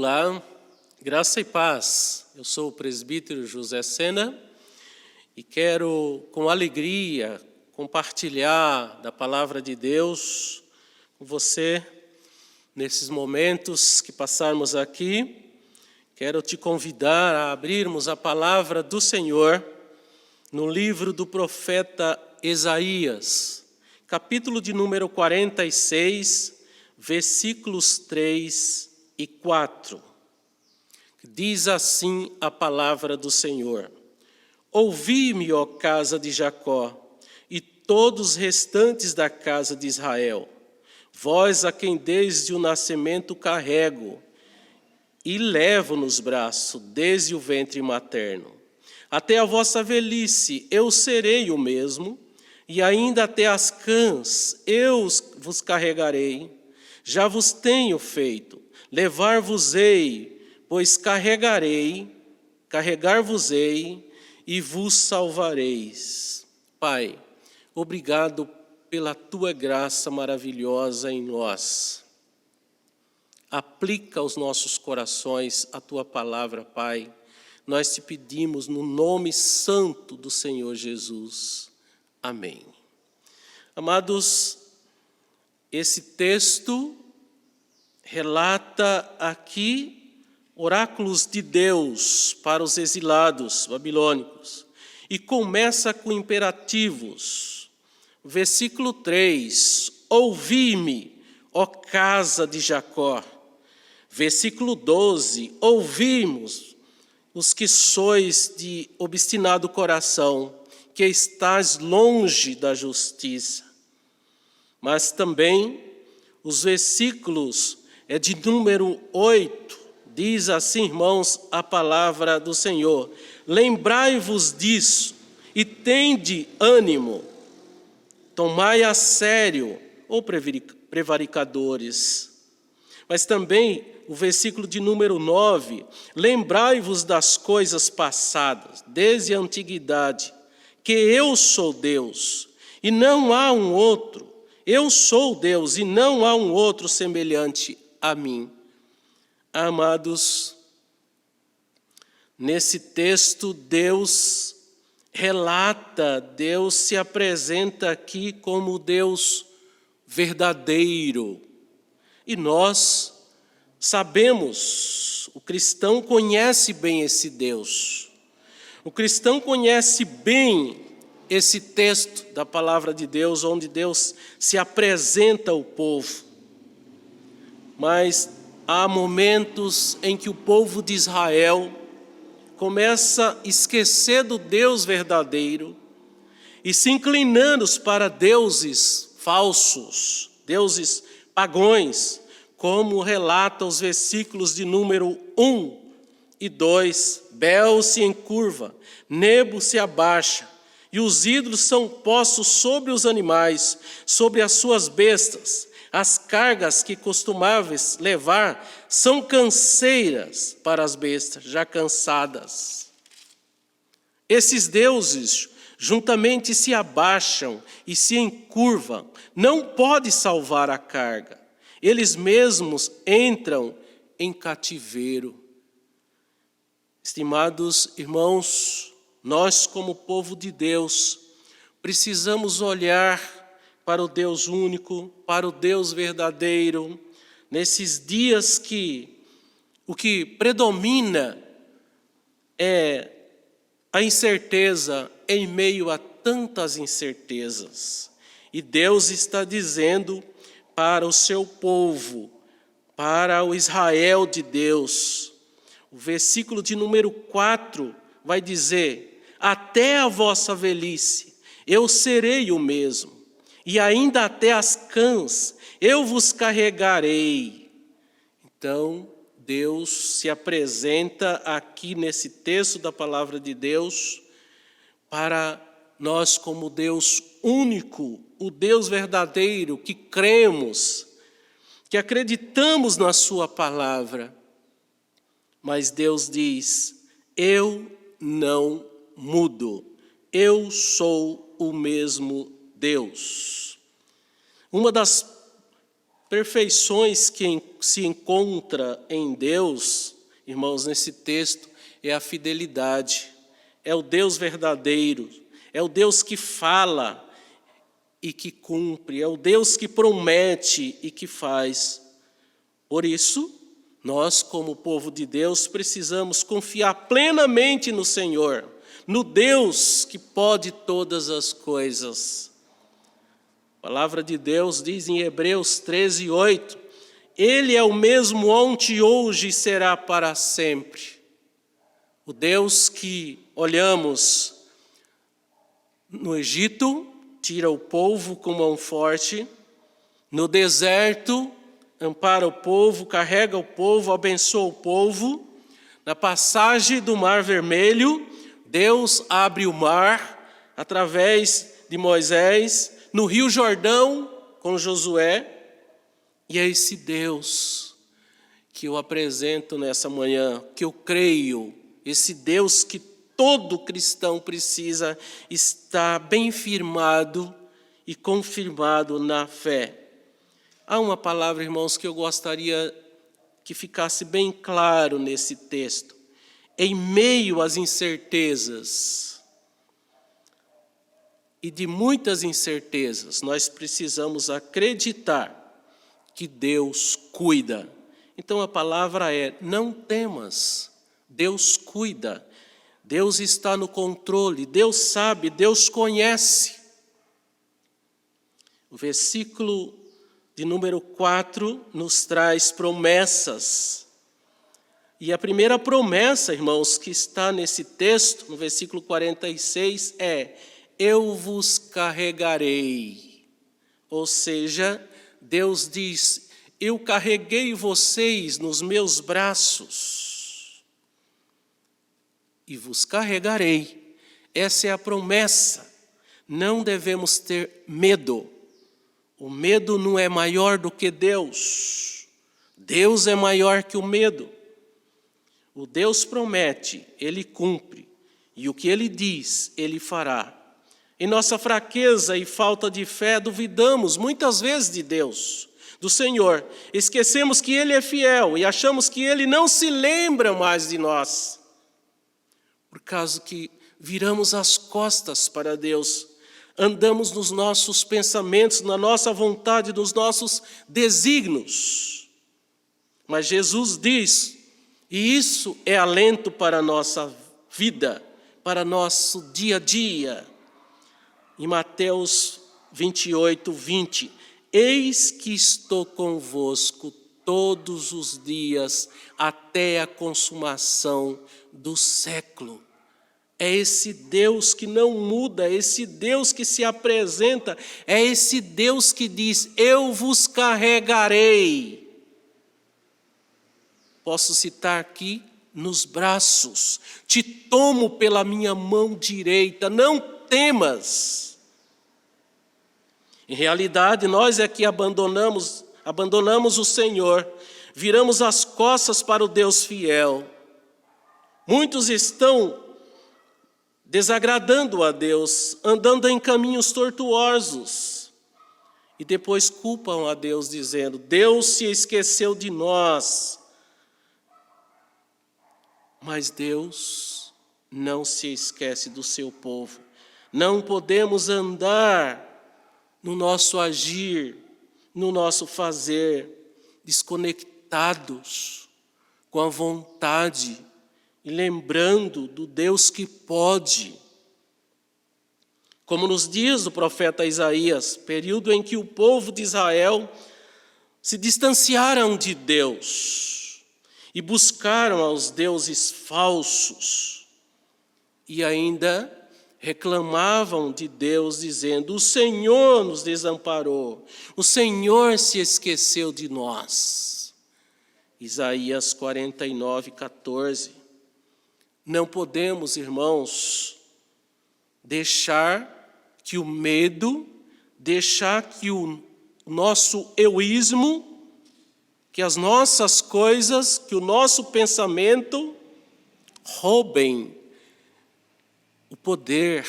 Olá, graça e paz. Eu sou o presbítero José Sena e quero, com alegria, compartilhar da palavra de Deus com você nesses momentos que passarmos aqui. Quero te convidar a abrirmos a palavra do Senhor no livro do profeta Isaías, capítulo de número 46, versículos 3 e 4. Diz assim a palavra do Senhor: Ouvi-me, ó casa de Jacó, e todos os restantes da casa de Israel, vós a quem desde o nascimento carrego e levo nos braços desde o ventre materno. Até a vossa velhice eu serei o mesmo, e ainda até as cãs eu vos carregarei. Já vos tenho feito, levar-vos-ei, pois carregar-vos-ei e vos salvareis. Pai, obrigado pela tua graça maravilhosa em nós. Aplica aos nossos corações a tua palavra, Pai. Nós te pedimos no nome santo do Senhor Jesus. Amém. Amados, esse texto relata aqui oráculos de Deus para os exilados babilônicos e começa com imperativos. Versículo 3, ouvi-me, ó casa de Jacó. Versículo 12, ouvimos os que sois de obstinado coração, que estás longe da justiça. Mas também os versículos de número 8, diz assim, irmãos, a palavra do Senhor: lembrai-vos disso e tende ânimo, tomai a sério, ó prevaricadores. Mas também o versículo de número 9, lembrai-vos das coisas passadas, desde a antiguidade, que eu sou Deus, e não há um outro. Eu sou Deus, e não há um outro semelhante a mim. Amados, nesse texto Deus relata, Deus se apresenta aqui como Deus verdadeiro. E nós sabemos, o cristão conhece bem esse Deus. O cristão conhece bem esse texto da palavra de Deus, onde Deus se apresenta ao povo. Mas há momentos em que o povo de Israel começa a esquecer do Deus verdadeiro e se inclinando para deuses falsos, deuses pagões, como relata os versículos de número 1 e 2. Bel se encurva, Nebo se abaixa, e os ídolos são postos sobre os animais, sobre as suas bestas. As cargas que costumáveis levar são canseiras para as bestas, já cansadas. Esses deuses juntamente se abaixam e se encurvam, não pode salvar a carga. Eles mesmos entram em cativeiro. Estimados irmãos, nós como povo de Deus precisamos olhar para o Deus único, para o Deus verdadeiro, nesses dias que o que predomina é a incerteza em meio a tantas incertezas. E Deus está dizendo para o seu povo, para o Israel de Deus, o versículo de número 4 vai dizer: até a vossa velhice eu serei o mesmo, e ainda até as cãs eu vos carregarei. Então, Deus se apresenta aqui nesse texto da palavra de Deus para nós como Deus único, o Deus verdadeiro, que cremos, que acreditamos na sua palavra. Mas Deus diz: eu não mudo, eu sou o mesmo Deus. Uma das perfeições que se encontra em Deus, irmãos, nesse texto, é a fidelidade, é o Deus verdadeiro, é o Deus que fala e que cumpre, é o Deus que promete e que faz. Por isso, nós, como povo de Deus, precisamos confiar plenamente no Senhor, no Deus que pode todas as coisas. A palavra de Deus diz em Hebreus 13:8, Ele é o mesmo ontem, hoje e será para sempre. O Deus que olhamos no Egito, tira o povo com mão forte, no deserto, ampara o povo, carrega o povo, abençoa o povo. Na passagem do Mar Vermelho, Deus abre o mar através de Moisés, no Rio Jordão com Josué, e é esse Deus que eu apresento nessa manhã, que eu creio, esse Deus que todo cristão precisa estar bem firmado e confirmado na fé. Há uma palavra, irmãos, que eu gostaria que ficasse bem claro nesse texto. Em meio às incertezas, e de muitas incertezas, nós precisamos acreditar que Deus cuida. Então a palavra é: não temas, Deus cuida. Deus está no controle, Deus sabe, Deus conhece. O versículo de número 4 nos traz promessas. E a primeira promessa, irmãos, que está nesse texto, no versículo 46, é: eu vos carregarei. Ou seja, Deus diz: eu carreguei vocês nos meus braços e vos carregarei. Essa é a promessa. Não devemos ter medo. O medo não é maior do que Deus. Deus é maior que o medo. O Deus promete, Ele cumpre. E o que Ele diz, Ele fará. Em nossa fraqueza e falta de fé, duvidamos muitas vezes de Deus, do Senhor. Esquecemos que Ele é fiel e achamos que Ele não se lembra mais de nós. Por causa que viramos as costas para Deus, andamos nos nossos pensamentos, na nossa vontade, nos nossos desígnios. Mas Jesus diz, e isso é alento para a nossa vida, para nosso dia a dia. Em Mateus 28:20, eis que estou convosco todos os dias até a consumação do século. É esse Deus que não muda, é esse Deus que se apresenta, é esse Deus que diz: eu vos carregarei. Posso citar aqui: nos braços, te tomo pela minha mão direita, não temas. Em realidade, nós é que abandonamos o Senhor, viramos as costas para o Deus fiel. Muitos estão desagradando a Deus, andando em caminhos tortuosos, e depois culpam a Deus, dizendo: Deus se esqueceu de nós. Mas Deus não se esquece do seu povo. Não podemos andar no nosso agir, no nosso fazer, desconectados com a vontade e lembrando do Deus que pode. Como nos dias do profeta Isaías, período em que o povo de Israel se distanciaram de Deus e buscaram aos deuses falsos e ainda reclamavam de Deus, dizendo: o Senhor nos desamparou, o Senhor se esqueceu de nós. Isaías 49:14. Não podemos, irmãos, deixar que o medo, deixar que o nosso egoísmo, que as nossas coisas, que o nosso pensamento roubem o poder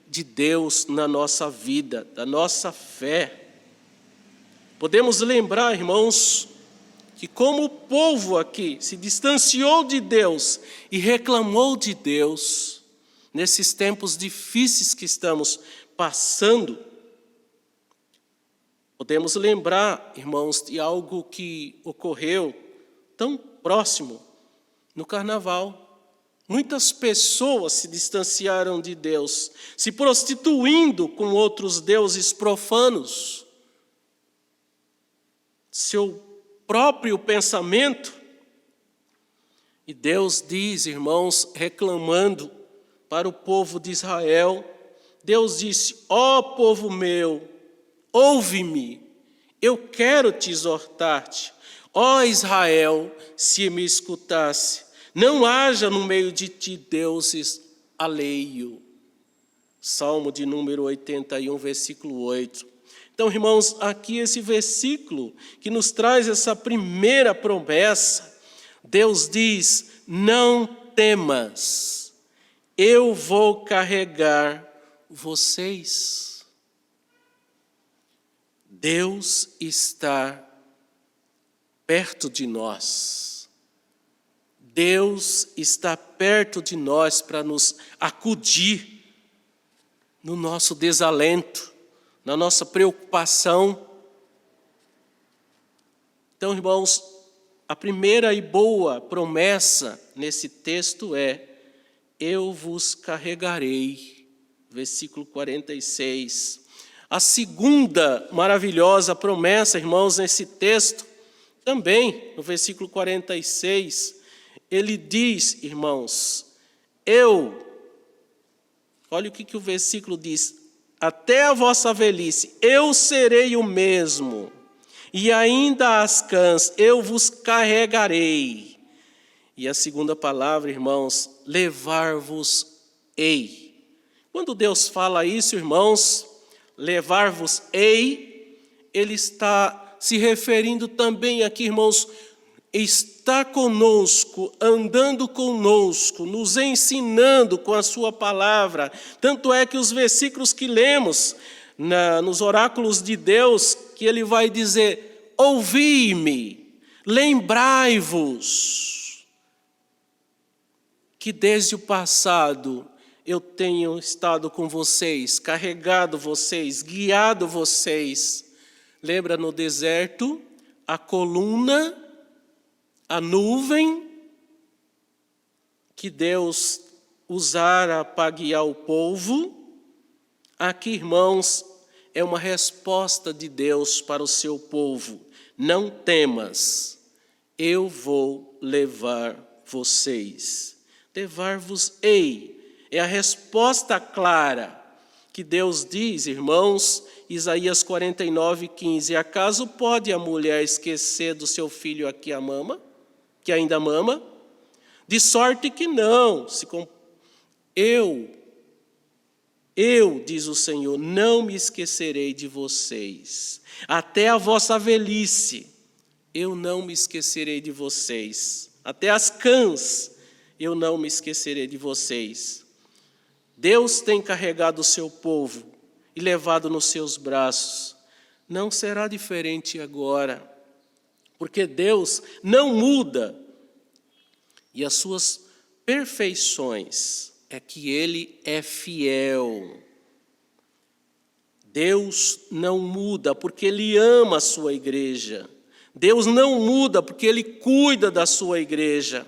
de Deus na nossa vida, da nossa fé. Podemos lembrar, irmãos, que como o povo aqui se distanciou de Deus e reclamou de Deus, nesses tempos difíceis que estamos passando, podemos lembrar, irmãos, de algo que ocorreu tão próximo no carnaval. Muitas pessoas se distanciaram de Deus, se prostituindo com outros deuses profanos. Seu próprio pensamento. E Deus diz, irmãos, reclamando para o povo de Israel, Deus disse: ó povo meu, ouve-me, eu quero te exortar-te. Ó Israel, se me escutasse, não haja no meio de ti deuses alheio. Salmo de número 81, versículo 8. Então, irmãos, aqui esse versículo que nos traz essa primeira promessa, Deus diz: não temas, eu vou carregar vocês. Deus está perto de nós. Deus está perto de nós para nos acudir no nosso desalento, na nossa preocupação. Então, irmãos, a primeira e boa promessa nesse texto é: eu vos carregarei, versículo 46. A segunda maravilhosa promessa, irmãos, nesse texto, também no versículo 46, ele diz, irmãos, olha o que o versículo diz: até a vossa velhice, eu serei o mesmo, e ainda as cãs, eu vos carregarei. E a segunda palavra, irmãos, levar-vos-ei. Quando Deus fala isso, irmãos, levar-vos-ei, Ele está se referindo também aqui, irmãos, está conosco, andando conosco, nos ensinando com a sua palavra. Tanto é que os versículos que lemos nos oráculos de Deus, que ele vai dizer: ouvi-me, lembrai-vos, que desde o passado eu tenho estado com vocês, carregado vocês, guiado vocês. Lembra no deserto, a coluna, a nuvem que Deus usara para guiar o povo? Aqui, irmãos, é uma resposta de Deus para o seu povo: não temas, eu vou levar vocês. Levar-vos-ei é a resposta clara que Deus diz, irmãos, Isaías 49:15. Acaso pode a mulher esquecer do seu filho que ainda mama? De sorte que não. Eu, diz o Senhor, não me esquecerei de vocês. Até a vossa velhice, eu não me esquecerei de vocês. Até as cãs, eu não me esquecerei de vocês. Deus tem carregado o seu povo e levado nos seus braços. Não será diferente agora, porque Deus não muda. E as suas perfeições é que Ele é fiel. Deus não muda porque Ele ama a sua igreja. Deus não muda porque Ele cuida da sua igreja.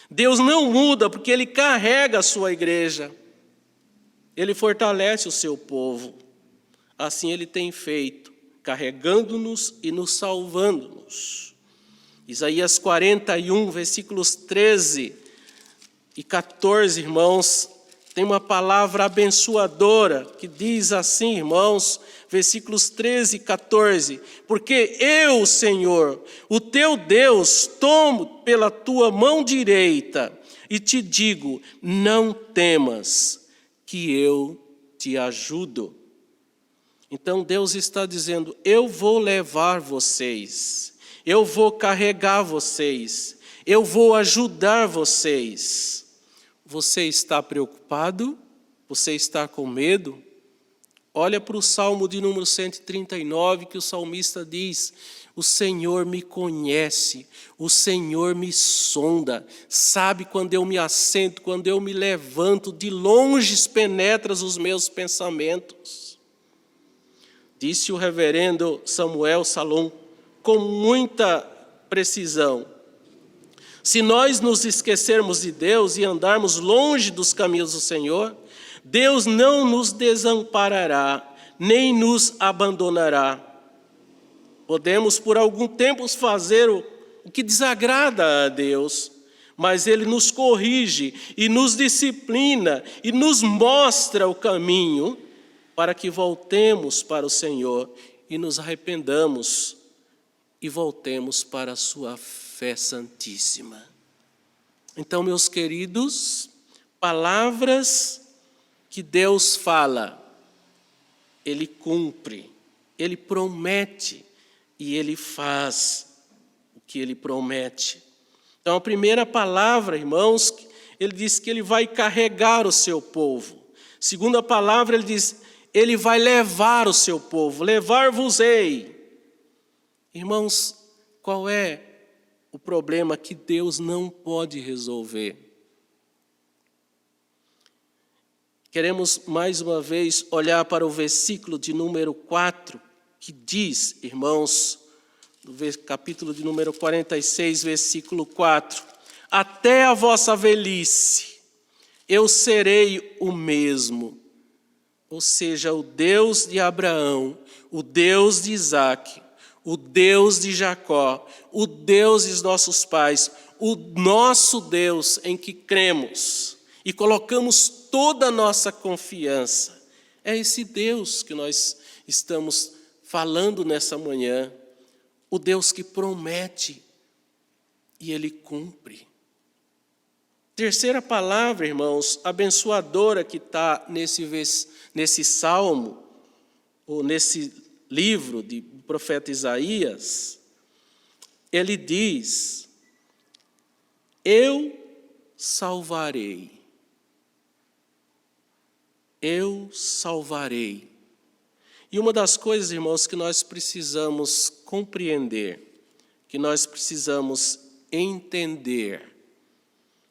Deus não muda porque Ele carrega a sua igreja. Ele fortalece o seu povo. Assim Ele tem feito, carregando-nos e nos salvando-nos. Isaías 41, versículos 13 e 14, irmãos, tem uma palavra abençoadora que diz assim, irmãos, versículos 13 e 14: porque eu, Senhor, o teu Deus, tomo pela tua mão direita e te digo: não temas, que eu te ajudo. Então Deus está dizendo: eu vou levar vocês, eu vou carregar vocês, eu vou ajudar vocês. Você está preocupado? Você está com medo? Olha para o Salmo de número 139, que o salmista diz: o Senhor me conhece, o Senhor me sonda, sabe quando eu me assento, quando eu me levanto, de longe penetras os meus pensamentos. Disse o reverendo Samuel Salom com muita precisão: se nós nos esquecermos de Deus e andarmos longe dos caminhos do Senhor, Deus não nos desamparará, nem nos abandonará. Podemos por algum tempo fazer o que desagrada a Deus, mas Ele nos corrige e nos disciplina e nos mostra o caminho para que voltemos para o Senhor e nos arrependamos e voltemos para a sua fé santíssima. Então, meus queridos, palavras que Deus fala, Ele cumpre, Ele promete e Ele faz o que Ele promete. Então, a primeira palavra, irmãos, Ele diz que Ele vai carregar o seu povo. Segunda palavra, Ele diz: Ele vai levar o seu povo, levar-vos-ei. Irmãos, qual é o problema que Deus não pode resolver? Queremos mais uma vez olhar para o versículo de número 4, que diz, irmãos, no capítulo de número 46, versículo 4: até a vossa velhice eu serei o mesmo. Ou seja, o Deus de Abraão, o Deus de Isaque, o Deus de Jacó, o Deus dos nossos pais, o nosso Deus em que cremos e colocamos toda a nossa confiança. É esse Deus que nós estamos falando nessa manhã, o Deus que promete e Ele cumpre. Terceira palavra, irmãos, abençoadora que está nesse salmo, ou nesse livro do profeta Isaías, ele diz: eu salvarei. Eu salvarei. E uma das coisas, irmãos, que nós precisamos compreender, que nós precisamos entender,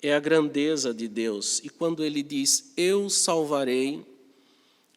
é a grandeza de Deus. E quando Ele diz, eu salvarei,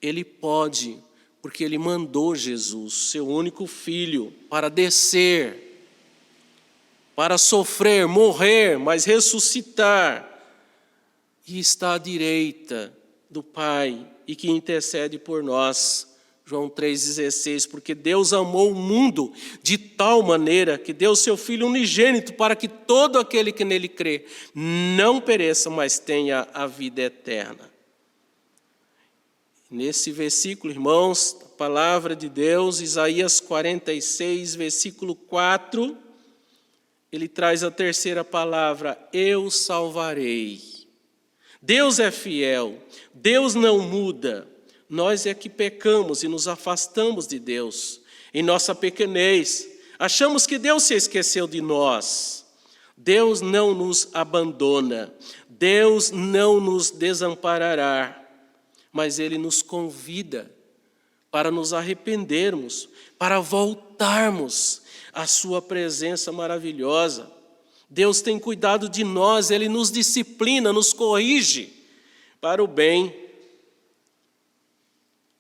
Ele pode, porque Ele mandou Jesus, seu único Filho, para descer, para sofrer, morrer, mas ressuscitar, e está à direita do Pai, e que intercede por nós. João 3,16, porque Deus amou o mundo de tal maneira que deu seu Filho unigênito para que todo aquele que nele crê não pereça, mas tenha a vida eterna. Nesse versículo, irmãos, a palavra de Deus, Isaías 46, versículo 4, ele traz a terceira palavra, eu salvarei. Deus é fiel, Deus não muda. Nós é que pecamos e nos afastamos de Deus. Em nossa pequenez, achamos que Deus se esqueceu de nós. Deus não nos abandona. Deus não nos desamparará. Mas Ele nos convida para nos arrependermos, para voltarmos à sua presença maravilhosa. Deus tem cuidado de nós, Ele nos disciplina, nos corrige para o bem.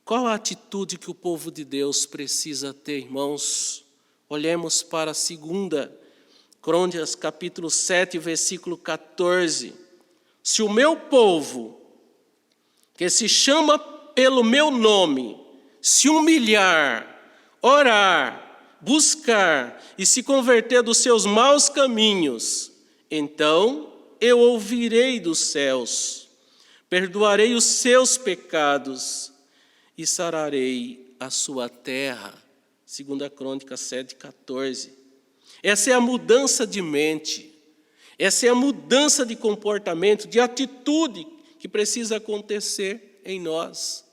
Qual a atitude que o povo de Deus precisa ter, irmãos? Olhemos para a 2 Crônicas, capítulo 7, versículo 14. Se o meu povo, que se chama pelo meu nome, se humilhar, orar, buscar e se converter dos seus maus caminhos, então eu ouvirei dos céus, perdoarei os seus pecados e sararei a sua terra. 2 Crônicas 7,14. Essa é a mudança de mente, essa é a mudança de comportamento, de atitude que precisa acontecer em nós,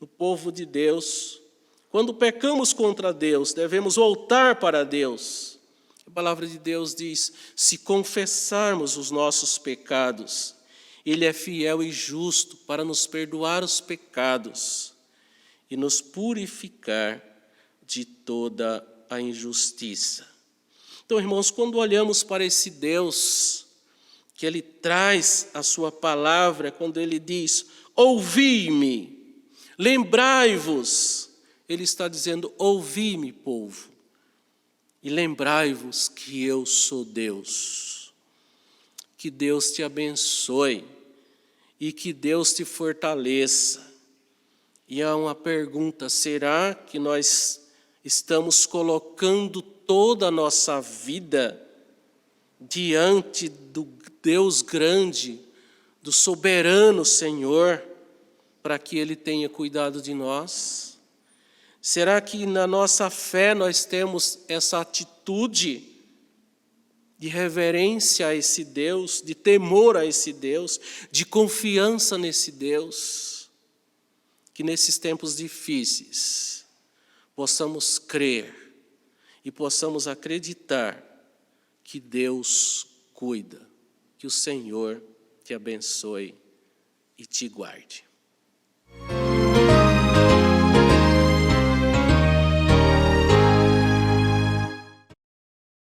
no povo de Deus. Quando pecamos contra Deus, devemos voltar para Deus. A palavra de Deus diz, se confessarmos os nossos pecados, Ele é fiel e justo para nos perdoar os pecados e nos purificar de toda a injustiça. Então, irmãos, quando olhamos para esse Deus, que Ele traz a sua palavra, quando Ele diz, ouvi-me, lembrai-vos, Ele está dizendo, ouvi-me, povo, e lembrai-vos que eu sou Deus. Que Deus te abençoe e que Deus te fortaleça. E há uma pergunta, será que nós estamos colocando toda a nossa vida diante do Deus grande, do soberano Senhor, para que Ele tenha cuidado de nós? Será que na nossa fé nós temos essa atitude de reverência a esse Deus, de temor a esse Deus, de confiança nesse Deus? Que nesses tempos difíceis possamos crer e possamos acreditar que Deus cuida, que o Senhor te abençoe e te guarde.